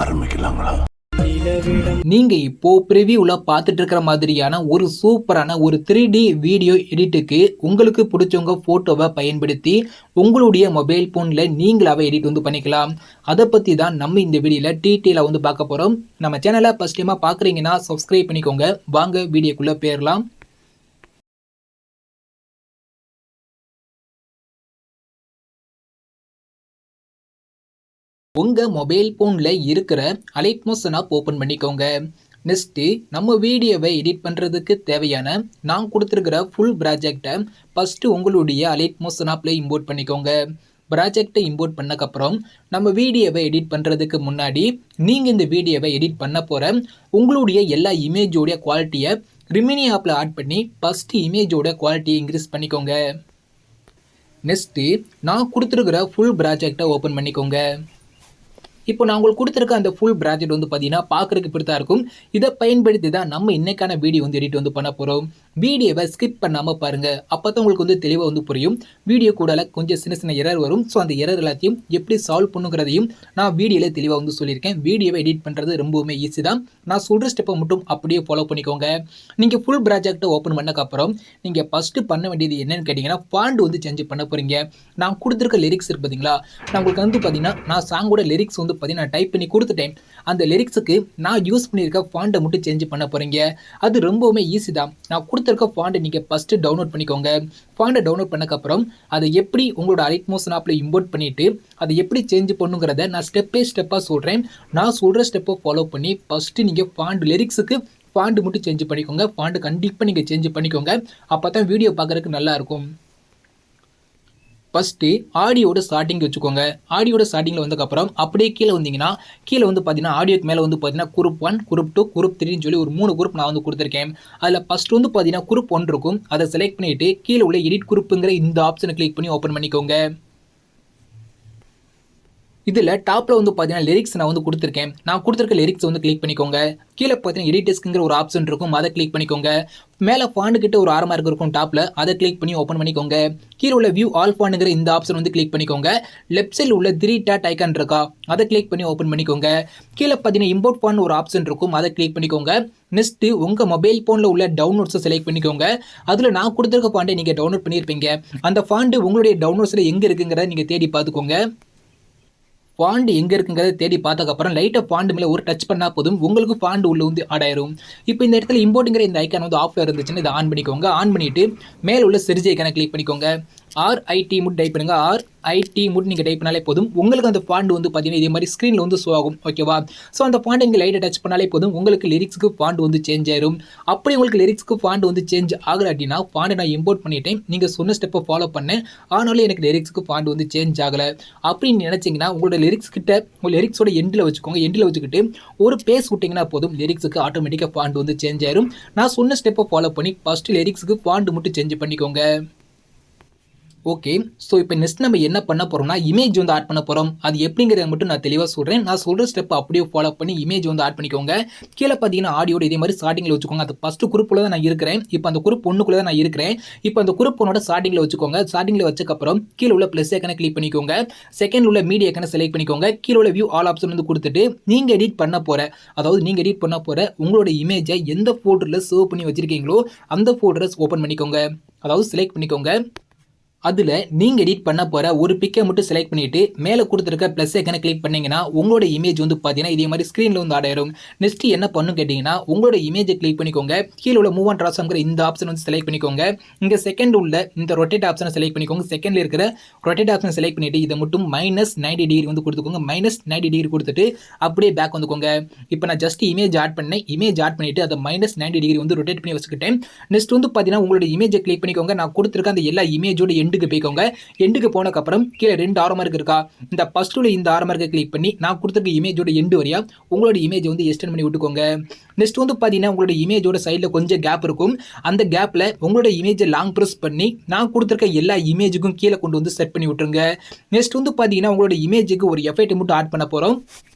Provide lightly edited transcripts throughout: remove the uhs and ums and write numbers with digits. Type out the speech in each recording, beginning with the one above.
ஆரம்பிக்கலாங்களா? நீங்க இப்போ பிரிவியூல பார்த்துட்டு இருக்கிற மாதிரியான ஒரு சூப்பரான ஒரு 3D வீடியோ எடிட்டுக்கு உங்களுக்கு பிடிச்சவங்க போட்டோவை பயன்படுத்தி உங்களுடைய மொபைல் போன்ல நீங்களாவே எடிட் வந்து பண்ணிக்கலாம். அதை பத்தி தான் நம்ம இந்த வீடியோல டீட்டெயிலா வந்து பார்க்க போறோம். நம்ம சேனலை ஃபர்ஸ்ட் டைமா பாக்குறீங்கன்னா சப்ஸ்கிரைப் பண்ணிக்கோங்க. வாங்க வீடியோக்குள்ள போயிடலாம். உங்க மொபைல் போன்ல இருக்கிற அலைட் மோஷன் ஆப் ஓபன் பண்ணிக்கோங்க. நெக்ஸ்ட் நம்ம வீடியோவை எடிட் பண்றதுக்கு தேவையான நான் கொடுத்துருக்கிற ஃபுல் ப்ராஜெக்டை ஃபர்ஸ்ட் உங்களுடைய அலைட் மோஷன் ஆப்ல இம்போர்ட் பண்ணிக்கோங்க. ப்ராஜெக்டை இம்போர்ட் பண்ணக்கப்புறம் நம்ம வீடியோவை எடிட் பண்ணுறதுக்கு முன்னாடி நீங்கள் இந்த வீடியோவை எடிட் பண்ண போகிற உங்களுடைய எல்லா இமேஜோடைய குவாலிட்டியை ரிமினி ஆப்பில் ஆட் பண்ணி ஃபஸ்ட்டு இமேஜோட குவாலிட்டியை இன்க்ரீஸ் பண்ணிக்கோங்க. நெக்ஸ்ட்டு நான் கொடுத்துருக்கிற ஃபுல் ப்ராஜெக்டை ஓப்பன் பண்ணிக்கோங்க. இப்போ நான் உங்களுக்கு கொடுத்துருக்க அந்த ஃபுல் ப்ராஜெக்ட் வந்து பார்த்தீங்கன்னா பார்க்குறதுக்கு இப்படி தான் இருக்கும். இதை பயன்படுத்தி தான் நம்ம இன்னைக்கான வீடியோ வந்து எடிட் வந்து பண்ண போகிறோம். வீடியோவை ஸ்கிப் பண்ணாமல் பாருங்கள். அப்போ தான் உங்களுக்கு வந்து தெளிவாக வந்து புரியும். வீடியோ கூட கொஞ்சம் சின்ன சின்ன எரர் வரும். ஸோ அந்த எரர் எல்லாத்தையும் எப்படி சால்வ் பண்ணுங்கிறதையும் நான் வீடியோவில் தெளிவாக வந்து சொல்லியிருக்கேன். வீடியோவை எடிட் பண்ணுறது ரொம்பவுமே ஈஸி தான். நான் சொல்கிற ஸ்டெப்பை மட்டும் அப்படியே ஃபாலோ பண்ணிக்கோங்க. நீங்கள் ஃபுல் ப்ராஜெக்டை ஓப்பன் பண்ணக்கப்புறம் நீங்கள் ஃபஸ்ட்டு பண்ண வேண்டியது என்னன்னு கேட்டிங்கன்னா ஃபாண்ட் வந்து சேஞ்ச் பண்ண போகிறீங்க. நான் கொடுத்துருக்க லிரிக்ஸ் இருக்கு பார்த்தீங்களா, நான் உங்களுக்கு வந்து பார்த்தீங்கன்னா நான் சாங்கோட லிரிக்ஸ் வந்து நான் டைப் பண்ணி கொடுத்துட்டேன். அந்த லிரிக்ஸுக்கு நான் யூஸ் பண்ணியிருக்க ஃபாண்டை மட்டும் சேஞ்ச் பண்ண போகிறீங்க. அது ரொம்பவுமே ஈஸி தான். நான் கொடுத்துருக்க ஃபாண்டை நீங்கள் ஃபஸ்ட்டு டவுன்லோட் பண்ணிக்கோங்க. ஃபாண்டை டவுன்லோட் பண்ணக்கப்புறம் அதை எப்படி உங்களோட அலைட் மோஷன் ஆப்பில் இம்போர்ட் பண்ணிவிட்டு அதை எப்படி சேஞ்ச் பண்ணுங்கிறத நான் ஸ்டெப் பை ஸ்டெப்பாக சொல்கிறேன். நான் சொல்கிற ஸ்டெப்பை ஃபாலோ பண்ணி ஃபஸ்ட்டு நீங்கள் ஃபாண்ட் லிரிக்ஸுக்கு ஃபாண்ட் மட்டும் சேஞ்ச் பண்ணிக்கோங்க. ஃபாண்ட் கண்டிப்பாக நீங்கள் சேஞ்ச் பண்ணிக்கோங்க. அப்போ தான் வீடியோ பார்க்குறதுக்கு நல்லாயிருக்கும். ஃபஸ்ட்டு ஆடியோட ஸ்டார்டிங் வச்சுக்கோங்க. ஆடியோட ஸ்டார்டிங்கில் வந்ததுக்கப்புறம் அப்படியே கீழே வந்தீங்கன்னா கீழே வந்து பார்த்தீங்கன்னா ஆடியோக்கு மேலே வந்து பார்த்தீங்கன்னா குரூப் 1, குரூப் 2, குரூப் 3ன்னு சொல்லி ஒரு 3 குரூப் நான் வந்து கொடுத்துருக்கேன். அதில் ஃபஸ்ட் வந்து பார்த்தீங்கன்னா குரூப் 1 இருக்கும். அதை செலக்ட் பண்ணிவிட்டு கீழே உள்ள எடிட் குரூப்புங்கிற இந்த ஆப்ஷனை கிளிக் பண்ணி ஓப்பன் பண்ணிக்கோங்க. இதில் டாப்பில் வந்து பார்த்தீங்கன்னா லிரிக்ஸ் நான் வந்து கொடுத்துருக்கேன். நான் கொடுத்துருக்க லிரிக்ஸ் வந்து கிளிக் பண்ணிக்கோங்க. கீழே பார்த்தீங்கன்னா எடிட்டர்ஸ்க்குங்கிற ஒரு ஆப்ஷன் இருக்கும். அதை கிளிக் பண்ணிக்கோங்க. மேலே ஃபாண்ட் கிட்ட ஒரு ஆரமாக இருக்கும் டாப்பில், அதை கிளிக் பண்ணி ஓப்பன் பண்ணிக்கோங்க. கீழே உள்ள வியூ ஆல் ஃபாண்டுங்கிற இந்த ஆப்ஷன் வந்து கிளிக் பண்ணிக்கோங்க. லெஃப்ட் சைடில் உள்ள 3 டாட் ஐக்கான் இருக்கா, அதை கிளிக் பண்ணி ஓப்பன் பண்ணிக்கோங்க. கீழே பார்த்தீங்கன்னா இம்போர்ட் ஃபாண்ட் ஒரு ஆப்ஷன் இருக்கும். அதை கிளிக் பண்ணிக்கோங்க. நெக்ஸ்ட்டு உங்கள் மொபைல் ஃபோனில் உள்ள டவுன்லோட்ஸை செலக்ட் பண்ணிக்கோங்க. அதில் நான் கொடுத்துருக்க ஃபாண்டை நீங்கள் டவுன்லோட் பண்ணியிருப்பீங்க. அந்த ஃபாண்டு உங்களுடைய டவுன்லோட்ஸில் எங்கே இருக்குங்கிறத நீங்கள் தேடி பார்த்துக்கோங்க. ஃபாண்ட் எங்கே இருக்குங்கிறத தேடி பார்த்ததுக்கப்புறம் லைட்டாக ஃபாண்ட் மேலே ஒரு டச் பண்ணால் போதும், உங்களுக்கு ஃபாண்ட் உள்ள வந்து ஆட் ஆயிரும். இப்போ இந்த இடத்துல இம்போர்ட்டுங்கிற இந்த ஐக்கான் வந்து ஆஃப்ல இருந்துச்சுன்னா இதை ஆன் பண்ணிக்கோங்க. ஆன் பண்ணிவிட்டு மேலே உள்ள செர்ச் ஐக்கானை கிளிக் பண்ணிக்கோங்க. RIT முட் டைப் பண்ணுங்க. RIT முட் நீங்கள் டைப் பண்ணாலே போதும், உங்களுக்கு அந்த ஃபாண்ட் வந்து பார்த்தீங்கன்னா இதே மாதிரி ஸ்க்ரீனில் வந்து ஷோ ஆகும். ஓகேவா? ஸோ அந்த ஃபாண்ட் இங்கே லைட்டை டச் பண்ணாலே போதும், உங்களுக்கு லிரிக்ஸுக்கு ஃபாண்ட் வந்து சேஞ்ச் ஆயிரும். அப்படி உங்களுக்கு லிரிக்ஸ்க்கு ஃபாண்ட் வந்து சேஞ்ச் ஆகலை அப்படின்னா ஃபாண்டை நான் இம்போர்ட் பண்ணிட்டேன், நீங்கள் சொன்ன ஸ்டெப்பை ஃபாலோ பண்ணேன், ஆனாலும் எனக்கு லிரிக்ஸுக்கு ஃபாண்ட் வந்து சேஞ்ச் ஆகலை அப்படின்னு நினச்சிங்கன்னா உங்களோட லிரிக்ஸ் கிட்ட உங்கள் லிரிக்ஸோட எண்டில் வச்சுக்கோங்க. எண்டில் வச்சுக்கிட்டு ஒரு பேஸ் விட்டிங்கன்னா போதும், லிரிக்ஸுக்கு ஆட்டோமேட்டிக்காக ஃபாண்ட் வந்து சேஞ்ச் ஆயிரும். நான் சொன்ன ஸ்டெப்பை ஃபாலோ பண்ணி ஃபஸ்ட்டு லிரிக்ஸுக்கு ஃபாண்ட் மட்டும் சேஞ்ச் பண்ணிக்கோங்க. ஓகே, ஸோ இப்போ நெக்ஸ்ட் நம்ம என்ன பண்ண போகிறோம்னா இமேஜ் வந்து ஆட் பண்ண போகிறோம். அது எப்படிங்கிறத மட்டும் நான் தெளிவாக சொல்கிறேன். நான் சொல்கிற ஸ்டெப் அப்படியே ஃபாலோ பண்ணி இமேஜ் வந்து ஆட் பண்ணிக்கோங்க. கீழே பார்த்தீங்கன்னா ஆடியோட இதே மாதிரி ஸ்டார்டிங்கில் வச்சுக்கோங்க. அது ஃபஸ்ட்டு குரூப்பில் தான் நான் இருக்கிறேன். இப்போ அந்த குரூப் 1க்குள்ளே தான் நான் இருக்கிறேன். இப்போ அந்த குரூப் 1ஓட ஸ்டார்டிங்கில் வச்சுக்கோங்க. ஸ்டார்டிங்கில் வச்சக்கப்புறம் கீழே உள்ள ப்ளஸ் ஐக்கனை கிளிக் பண்ணிக்கோங்க. செகண்ட் உள்ள மீடியா ஐக்கனை செலக்ட் பண்ணிக்கோங்க. கீழே உள்ள வியூ ஆல் ஆப்ஷன் வந்து கொடுத்துட்டு நீங்கள் எடிட் பண்ண போகிற உங்களோட இமேஜை எந்த ஃபோல்டரில் சேவ் பண்ணி வச்சிருக்கீங்களோ அந்த ஃபோல்டரை ஓப்பன் பண்ணிக்கோங்க. அதாவது செலக்ட் பண்ணிக்கோங்க. அதில் நீங்கள் எடிட் பண்ண போகிற ஒரு பிக்கை மட்டும் செலக்ட் பண்ணிவிட்டு மேலே கொடுத்துருக்க ப்ளஸ் ஐக்கனை கிளிக் பண்ணிங்கன்னா உங்களோட இமேஜ் வந்து பார்த்தீங்கன்னா இதே மாதிரி ஸ்க்ரீனில் வந்து ஆட் ஆயிரும். நெக்ஸ்ட்டு என்ன பண்ணும் கேட்டிங்கன்னா உங்களோட இமேஜை கிளிக் பண்ணிக்கோங்க. கீழே உள்ள மூவ் அண்ட் ட்ரான்ஸ்ஃபார்ம்ங்கிற இந்த ஆப்ஷன் வந்து செலக்ட் பண்ணிக்கோங்க. இங்கே செகண்ட் உள்ள இந்த ரொட்டேட் ஆப்ஷனை செலக்ட் பண்ணிக்கோங்க. செகண்டில் இருக்கிற ரொட்டேட் ஆப்ஷனை செலக்ட் பண்ணிவிட்டு இதை மட்டும் -90° வந்து கொடுத்துக்கோங்க. -90° கொடுத்துட்டு அப்படியே பேக் வந்துக்கோங்க. இப்போ நான் ஜஸ்ட் இமேஜ் ஆட் பண்ணேன். இமேஜ் ஆட் பண்ணிவிட்டு அதை -90° வந்து ரொட்டேட் பண்ணி வச்சுக்கிட்டேன். நெக்ஸ்ட் வந்து பார்த்தீங்கன்னா உங்களோட இமேஜை கிளிக் பண்ணிக்கோங்க. நான் கொடுத்துருக்க அந்த எல்லா இமேஜோட எண்டுக்கு போய்க்கோங்க. எண்டுக்கு போனதுக்கப்புறம் கீழே 2 ஆரோ மார்க் இருக்கா, இந்த ஃபர்ஸ்ட்ல இந்த ஆரோ மார்க்கை கிளிக் பண்ணி நான் கொடுத்துருக்க இமேஜோட எண்டு வரையா உங்களோட இமேஜ் வந்து எக்ஸ்டெண்ட் பண்ணி விட்டுக்கோங்க. நெக்ஸ்ட் வந்து பார்த்தீங்கன்னா உங்களோட இமேஜோட சைடில் கொஞ்சம் கேப் இருக்கும். அந்த கேப்பில் உங்களோட இமேஜை லாங் ப்ரெஸ் பண்ணி நான் கொடுத்துருக்க எல்லா இமேஜுக்கும் கீழே கொண்டு வந்து செட் பண்ணி விட்டுருங்க. நெக்ஸ்ட் வந்து பார்த்தீங்கன்னா உங்களோட இமேஜுக்கு ஒரு எஃபெக்ட் மட்டும் ஆட் பண்ண போகிறோம்.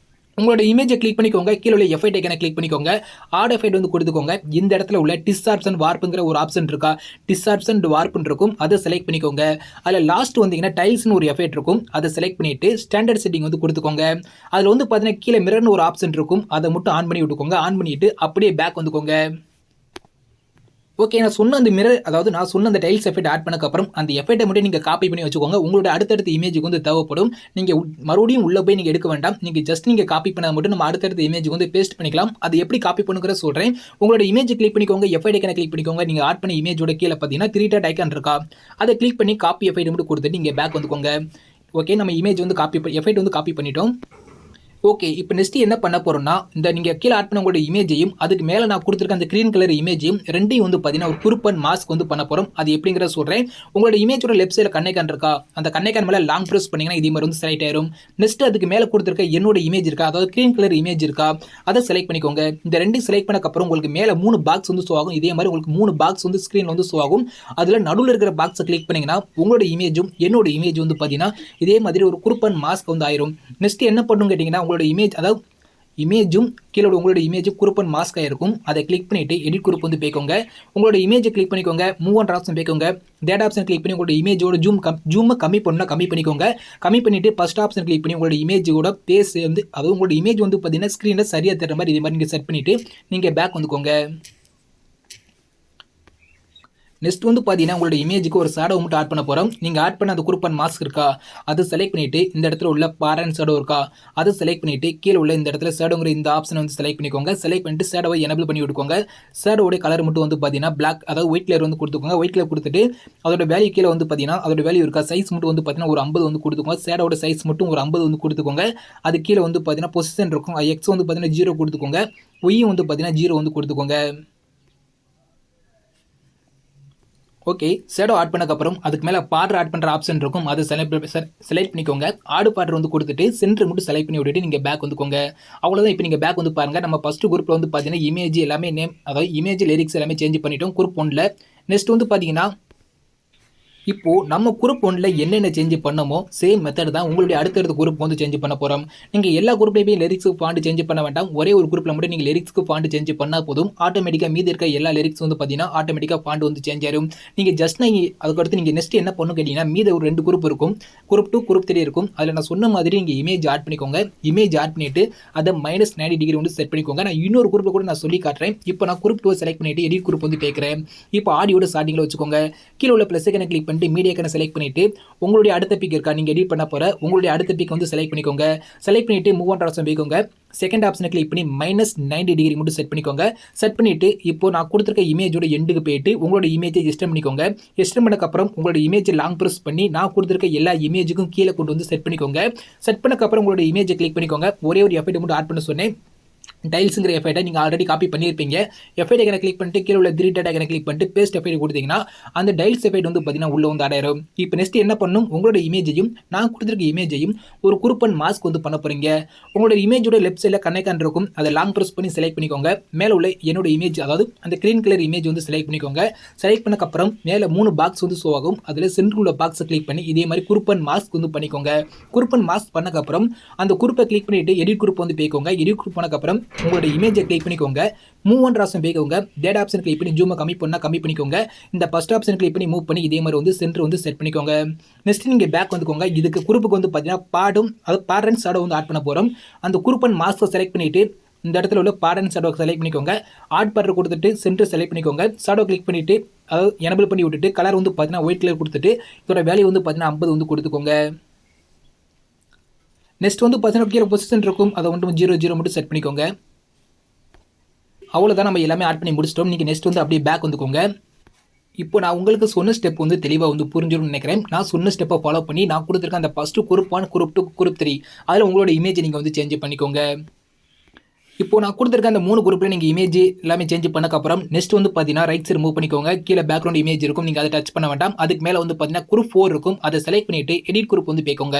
உங்களோட இமேஜை கிளிக் பண்ணிக்கோங்க. கீழே உள்ள எஃபெக்ட் ஐகானை கிளிக் பண்ணிக்கோங்க. ஆட் எஃபெக்ட் வந்து கொடுத்துக்கோங்க. இந்த இடத்துல உள்ள டிஸ்டார்ப்ஷன் வார்ப்புங்கிற ஒரு ஆப்ஷன் இருக்கா, டிஸ்டார்ப்ஷன் வார்ப்புன்னு இருக்கும், அதை செலக்ட் பண்ணிக்கோங்க. அதில் லாஸ்ட் வந்தீங்கன்னா டைல்ஸ்னு ஒரு எஃபெக்ட் இருக்கும், அதை செலக்ட் பண்ணிட்டு ஸ்டாண்டர்ட் செட்டிங் வந்து கொடுத்துக்கோங்க. அதில் வந்து பார்த்தீங்கன்னா கீழே மிரர்னு ஒரு ஆப்ஷன் இருக்கும், அதை மட்டும் ஆன் பண்ணி விட்டுக்கோங்க. ஆன் பண்ணிட்டு அப்படியே பேக் வந்துக்கோங்க. ஓகே, நான் சொன்ன அந்த மிரர், அதாவது நான் சொன்ன அந்த டைல்ஸ் எஃபெக்ட் ஆட் பண்ணக்கப்புறம் அந்த எஃபெக்ட்டை மட்டும் நீங்கள் காப்பி பண்ணி வச்சுக்கோங்க. உங்களோட அடுத்தடுத்த இமேஜுக்கு வந்து தேவைப்படும். நீங்கள் மறுபடியும் உள்ளே போய் நீங்கள் எடுக்க வேண்டாம். நீங்கள் ஜஸ்ட் நீங்கள் காப்பி பண்ணால் மட்டும் நம்ம அடுத்தடுத்த இமேஜுக்கு வந்து பேஸ்ட் பண்ணிக்கலாம். அது எப்படி காப்பி பண்ணுங்கிற சொல்கிறேன். உங்களோட இமேஜ் கிளிக் பண்ணிக்கோங்க, எஃபெக்ட் ஐக்கானை கிளிக் பண்ணிக்கோங்க. நீங்கள் ஆட் பண்ண இமேஜோட கீழே பார்த்தீங்கன்னா 3 டாட் ஐக்கான் இருக்கா, அதை கிளிக் பண்ணி காப்பி எஃபெக்ட் மட்டும் கொடுத்துட்டு நீங்கள் பேக் வந்துக்கோங்க. ஓகே, நம்ம இமேஜ் வந்து எஃபெக்ட் வந்து காப்பி பண்ணிட்டோம். ஓகே, இப்போ நெக்ஸ்ட் என்ன பண்ண போறோம்னா, இந்த நீங்கள் கீழே ஆட் பண்ண உங்களோட இமேஜையும் அதுக்கு மேலே நான் கொடுத்துருக்க அந்த கிரீன் கலர் இமேஜையும் ரெண்டையும் வந்து பார்த்தீங்கன்னா ஒரு குருப்பன் மாஸ்க் வந்து பண்ண போகிறோம். அது எப்படிங்கிற சொல்கிறேன். உங்களோட இமேஜோட லெஃப்ட் சைடில் கண்ணைக்கான் இருக்கா, அந்த கண்ணைக்கான் மேலே லாங் ப்ரெஸ் பண்ணிங்கன்னா இதே மாதிரி வந்து செலக்ட் ஆயிரும். நெக்ஸ்ட் அதுக்கு மேலே கொடுத்துருக்க என்னோட இமேஜ் இருக்கா, அதாவது கிரீன் கலர் இமேஜ் இருக்கா, அதை செலக்ட் பண்ணிக்கோங்க. இந்த ரெண்டையும் செலக்ட் பண்ணக்கப்புறம் உங்களுக்கு மேலே 3 பாக்ஸ் வந்து ஷோ ஆகும். இதே மாதிரி உங்களுக்கு 3 பாக்ஸ் வந்து ஸ்க்ரீனில் வந்து ஷோ ஆகும். அதில் நடுவில் இருக்கிற பாக்ஸை கிளிக் பண்ணிங்கன்னா உங்களோட இமேஜும் என்னோட இமேஜ் வந்து பார்த்தீங்கன்னா இதே மாதிரி ஒரு குருப்பன் மாஸ்க் வந்து ஆயிரும். நெக்ஸ்ட் என்ன பண்ணுங்க கேட்டிங்கன்னா, உங்களோட இமேஜ், அதாவது இமேஜும் கீழே உங்களோட இமேஜும் குருப்பன் மாஸ்காக இருக்கும். அதை கிளிக் பண்ணிவிட்டு எடிட் குரூப் வந்து போய்க்கோங்க. உங்களோட இமேஜை கிளிக் பண்ணிக்கோங்க, மூவ் ஆன் ஆப்ஷன் போய்க்கோங்க. தேட் ஆப்ஷன் கிளிக் பண்ணி உங்களோட இமேஜோட ஜூமை கம்மி பண்ணால் கம்மி பண்ணிக்கோங்க. கம்மி பண்ணிவிட்டு ஃபஸ்ட் ஆப்ஷன் கிளிக் பண்ணி உங்களோட இமேஜோட பேஸ் வந்து, அதாவது உங்களோட இமேஜ் வந்து பார்த்தீங்கன்னா ஸ்க்ரீனில் சரியாக தர மாதிரி இதே மாதிரி நீங்கள் செட் பண்ணிவிட்டு நீங்கள் பேக் வந்துக்கோங்க. நெக்ஸ்ட் வந்து பார்த்தீங்கன்னா உங்களோட இமேஜுக்கு ஒரு ஷேடோ மட்டும் ஆட் பண்ண போகிறோம். நீங்கள் ஆட் பண்ண அந்த குரூப்பன் மாஸ்க் இருக்கா, அதை செலக்ட் பண்ணிவிட்டு இந்த இடத்துல உள்ள பேரண்ட் ஷேடோ இருக்கா, அதை செலக்ட் பண்ணிவிட்டு கீழே உள்ள இந்த இடத்துல ஷேடோங்கிற இந்த ஆப்ஷனை வந்து செலக்ட் பண்ணிக்கோங்க. செலக்ட் பண்ணிட்டு ஷேடோவை எனபிள் பண்ணி விட்டுக்கோங்க. ஷேடோட கலர் மட்டும் வந்து பார்த்தீங்கன்னா பிளாக், அதாவது ஒயிட் கலர் வந்து கொடுத்துக்கோங்க. ஒயிட் கலர் கொடுத்துட்டு அதோட வேல்யூ கீழே வந்து பார்த்தீங்கன்னா அதோட வேல்யூ இருக்கா, சைஸ் மட்டும் வந்து பார்த்தீங்கன்னா ஒரு 50 வந்து கொடுத்துக்கோங்க. ஷேடோட சைஸ் மட்டும் ஒரு 50 வந்து கொடுத்துக்கோங்க. அது கீழே வந்து பார்த்தீங்கன்னா பொசிஷன் இருக்கும், எக்ஸ் வந்து பார்த்தீங்கன்னா 0 கொடுத்துக்கோங்க. ஒய் வந்து பார்த்தீங்கன்னா 0 வந்து கொடுத்துக்கோங்க. ஓகே, ஷேடோ ஆட் பண்ணக்கப்புறம் அதுக்கு மேலே பார்டர் ஆட் பண்ணுற ஆப்ஷன் இருக்கும், அதை செலக்ட் பண்ணிக்கோங்க. ஆடு பார்டர் வந்து கொடுத்துட்டு சென்டர் மட்டும் செலக்ட் பண்ணி விட்டுட்டு நீங்கள் பேக் வந்துக்கோங்க. அவ்வளோதான். இப்போ நீங்கள் பேக் வந்து பாருங்கள். நம்ம ஃபஸ்ட்டு குரூப்பில் வந்து பார்த்தீங்கன்னா இமேஜ் எல்லாமே நேம், அதாவது இமேஜ் லிரிக்ஸ் எல்லாமே சேஞ்ச் பண்ணிட்டோம் குரூப் 1ல். நெக்ஸ்ட் வந்து பார்த்தீங்கன்னா இப்போது நம்ம குரூப் 1ல் என்னென்ன சேஞ்ச் பண்ணமோ சேம் மெத்தட் தான் உங்களுடைய அடுத்தடுத்த குரூப் வந்து சேஞ்ச் பண்ண போகிறோம். நீங்கள் எல்லா குரூப்லேயுமே லிரிக்ஸுக்கு ஃபாண்ட் சேஞ்ச் பண்ண வேண்டாம். ஒரே ஒரு குரூப்பில் மட்டும் நீங்கள் லிரிக்ஸ்க்கு ஃபாண்ட் சேஞ்ச் பண்ணால் போதும். ஆட்டோமேட்டிக்காக மீதி இருக்க எல்லா லிரிக்ஸ் வந்து பார்த்தீங்கன்னா ஆட்டோமேட்டிக்காக ஃபாண்ட் வந்து சேஞ்ச் ஆயிடும். நீங்கள் ஜஸ்ட் அதுக்கடுத்து நீங்கள் நெக்ஸ்ட் என்ன பண்ணணும் கேட்டிங்கன்னா, மீதி ஒரு 2 குரூப் இருக்கும், குரூப் 2 குரூப் 3 இருக்கும். அதில் நான் சொன்ன மாதிரி நீங்கள் இமேஜ் ஆட் பண்ணிக்கோங்க. இமேஜ் ஆட் பண்ணிவிட்டு அதை -90 டிகிரி வந்து செட் பண்ணிக்கோங்க. நான் இன்னொரு குரூப்பில் கூட நான் சொல்லி காட்டுறேன். இப்போ நான் குரூப் 2 செலக்ட் பண்ணிவிட்டு எடிட் குரூப் வந்து கேட்குறேன். இப்போ ஆடியோட ஸ்டார்டிங்கில் வச்சுக்கோங்க. கீழே உள்ள ப்ளஸ் ஐக்கனை கிளிக் பண்ணிட்டு மீடியாக்கான செலக்ட் பண்ணிட்டு உங்களுடைய அடுத்த பிக் இருக்கா, நீங்க எடிட் பண்ண போற உங்களுடைய அடுத்த பிக் வந்து செலக்ட் பண்ணிக்கோங்க. செலக்ட் பண்ணிட்டு மூவ் ஆன் ஆப்ஷன் போய்க்கோங்க. செகண்ட் ஆப்ஷனை கிளிக் பண்ணி -90 டிகிரி மட்டும் செட் பண்ணிக்கோங்க. செட் பண்ணிட்டு இப்போ நான் கொடுத்துருக்க இமேஜோட எண்டுக்கு போயிட்டு உங்களோட இமேஜை எக்ஸ்டெண்ட் பண்ணிக்கோங்க. எக்ஸ்டெண்ட் பண்ணக்கப்புறம் உங்களோட இமேஜை லாங் ப்ரெஸ் பண்ணி நான் கொடுத்துருக்க எல்லா இமேஜுக்கும் கீழே கொண்டு வந்து செட் பண்ணிக்கோங்க. செட் பண்ணக்கப்புறம் உங்களோட இமேஜை கிளிக் பண்ணிக்கோங்க. ஒரே ஒரு எஃபெக்ட் மட்டும் ஆட் பண்ண சொன்னேன், டைல்ஸுங்கிற எஃபெக்ட்டை நீங்கள் ஆல்ரெடி காப்பி பண்ணியிருப்பீங்க. எஃபெக்ட் ஐக்கனை கிளிக் பண்ணிட்டு கீழே உள்ள 3 டாட் ஐக்கனை கிளிக் பண்ணிட்டு பேஸ்ட் எஃபெக்ட் கொடுத்தீங்கன்னா அந்த டைல்ஸ் எஃபெக்ட் வந்து பார்த்தீங்கன்னா உள்ள வந்து ஆடாயிரும். இப்போ நெக்ஸ்ட் என்ன பண்ணணும், உங்களோட இமேஜையும் நான் கொடுத்துருக்க இமேஜையும் ஒரு குரூப்பன் மாஸ்க் வந்து பண்ண போகிறீங்க. உங்களோட இமேஜோட லெஃப்ட் சைடில் கண்ணைக்கான் இருக்கும், அதை லாங் ப்ரெஸ் பண்ணி செலக்ட் பண்ணிக்கோங்க. மேலே உள்ள என்னோட இமேஜ், அதாவது அந்த கிரீன் கலர் இமேஜ் வந்து செலக்ட் பண்ணிக்கோங்க. செலக்ட் பண்ணக்கப்புறம் மேலே 3 பாக்ஸ் வந்து ஷோ ஆகும். அதில் சென்டர் உள்ள பாக்ஸை கிளிக் பண்ணி இதே மாதிரி குரூப்பன் மாஸ்க் வந்து பண்ணிக்கோங்க. குரூப்பன் மாஸ்க் பண்ணக்கப்புறம் அந்த குரூப்பை கிளிக் பண்ணிட்டு எடிட் குரூப் வந்து போய்க்கோங்க. எடிட் குரூப் பண்ணக்கப்புறம் உங்களோட இமேஜை கிளிக் பண்ணிக்கோங்க. மூவ் ஆன் ஆப்ஷன் போய்க்கோங்க. டேட் ஆப்ஷன் கிளிக் பண்ணி ஜூமை கம்மி பண்ணிக்கோங்க. இந்த ஃபர்ஸ்ட் ஆப்ஷன் கிளிக் பண்ணி மூவ் பண்ணி இதே மாதிரி வந்து சென்டர் வந்து செட் பண்ணிக்கோங்க. நெக்ஸ்ட் நீங்கள் பேக் வந்துக்கோங்க. இதுக்கு குரூப்புக்கு வந்து பார்த்தீங்கன்னா அது பேரண்ட் ஷேடோ வந்து ஆட் பண்ண போகிறோம். அந்த குரூப்பன் மாஸ்க்கை செலக்ட் பண்ணிட்டு இந்த இடத்துல உள்ள பேரண்ட் ஷேடோ செலக்ட் பண்ணிக்கோங்க. ஆட் பார்டர் கொடுத்துட்டு சென்டர் செலக்ட் பண்ணிக்கோங்க. ஷேடோ கிளிக் பண்ணிட்டு அதாவது எனபிள் பண்ணி விட்டுட்டு கலர் வந்து பார்த்தீங்கன்னா ஒயிட் கலர் கொடுத்துட்டு இதோட வேல்யூ வந்து பார்த்தீங்கன்னா 50 வந்து கொடுத்துக்கோங்க. நெக்ஸ்ட் வந்து பார்த்தீங்கன்னா கீழே பொசிஷன் இருக்கும், அதை வந்து 00 மட்டும் செட் பண்ணிக்கோங்க. அவ்வளோதான், நம்ம எல்லாமே ஆட் பண்ணி முடிச்சிட்டோம். நீங்கள் நெக்ஸ்ட் வந்து அப்படியே பேக் வந்துக்கோங்க. இப்போ நான் உங்களுக்கு சொன்ன ஸ்டெப் வந்து தெளிவாக வந்து புரிஞ்சிடும்னு நினைக்கிறேன். நான் சொன்ன ஸ்டெப்பை ஃபாலோ பண்ணி நான் கொடுத்துருக்கேன் அந்த ஃபஸ்ட்டு குரூப் 1, குரூப் 2, குரூப் 3 அதில் உங்களோட இமேஜை நீங்கள் வந்து சேஞ்ச் பண்ணிக்கோங்க. இப்போ நான் கொடுத்துருக்க அந்த 3 குரூப்பில் நீங்கள் இமேஜ் எல்லாமே சேஞ்ச் பண்ணக்கப்புறம் நெக்ஸ்ட் வந்து பார்த்தீங்கன்னா ரைட் சைடு மூவ் பண்ணிக்கோங்க. கீழே பேக்ரவுண்ட் இமேஜ் இருக்கும், நீங்கள் அதை டச் பண்ண வேண்டாம். அதுக்கு மேலே வந்து பார்த்தீங்கன்னா குரூப் 4 இருக்கும், அதை செலக்ட் பண்ணிட்டு எடிட் குரூப் வந்து போய்க்கோங்க.